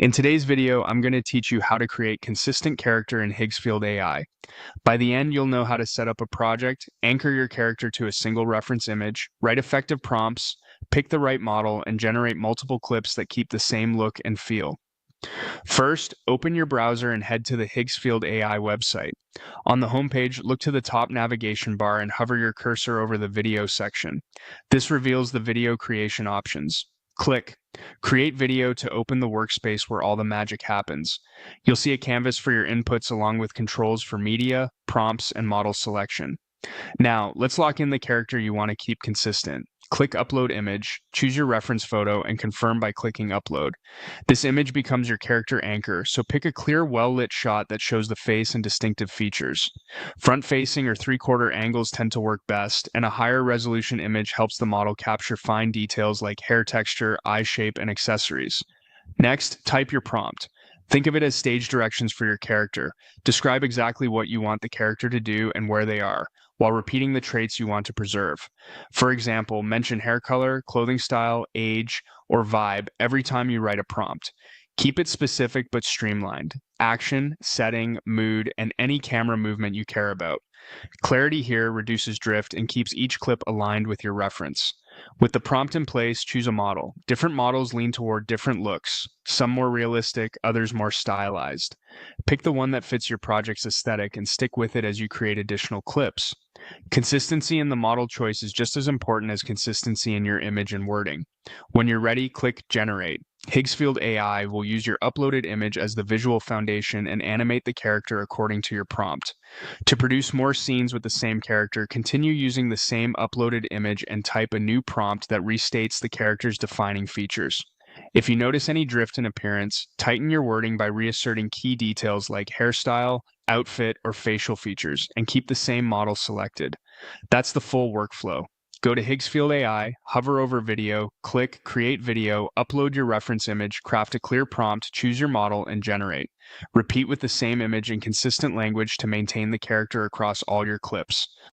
In today's video, I'm going to teach you how to create consistent character in Higgsfield AI. By the end, you'll know how to set up a project, anchor your character to a single reference image, write effective prompts, pick the right model, and generate multiple clips that keep the same look and feel. First, open your browser and head to the Higgsfield AI website. On the homepage, look to the top navigation bar and hover your cursor over the video section. This reveals the video creation options. Click Create Video to open the workspace where all the magic happens. You'll see a canvas for your inputs along with controls for media, prompts, and model selection. Now, let's lock in the character you want to keep consistent. Click Upload Image, choose your reference photo, and confirm by clicking Upload. This image becomes your character anchor, so pick a clear, well-lit shot that shows the face and distinctive features. Front-facing or three-quarter angles tend to work best, and a higher resolution image helps the model capture fine details like hair texture, eye shape, and accessories. Next, type your prompt. Think of it as stage directions for your character. Describe exactly what you want the character to do and where they are, while repeating the traits you want to preserve. For example, mention hair color, clothing style, age, or vibe every time you write a prompt. Keep it specific but streamlined. Action, setting, mood, and any camera movement you care about. Clarity here reduces drift and keeps each clip aligned with your reference. With the prompt in place, choose a model. Different models lean toward different looks, some more realistic, others more stylized. Pick the one that fits your project's aesthetic and stick with it as you create additional clips. Consistency in the model choice is just as important as consistency in your image and wording. When you're ready, click Generate. Higgsfield AI will use your uploaded image as the visual foundation and animate the character according to your prompt. To produce more scenes with the same character, continue using the same uploaded image and type a new prompt that restates the character's defining features. If you notice any drift in appearance, tighten your wording by reasserting key details like hairstyle, outfit, or facial features, and keep the same model selected. That's the full workflow. Go to Higgsfield AI, hover over video, click Create Video, upload your reference image, craft a clear prompt, choose your model, and generate. Repeat with the same image in consistent language to maintain the character across all your clips.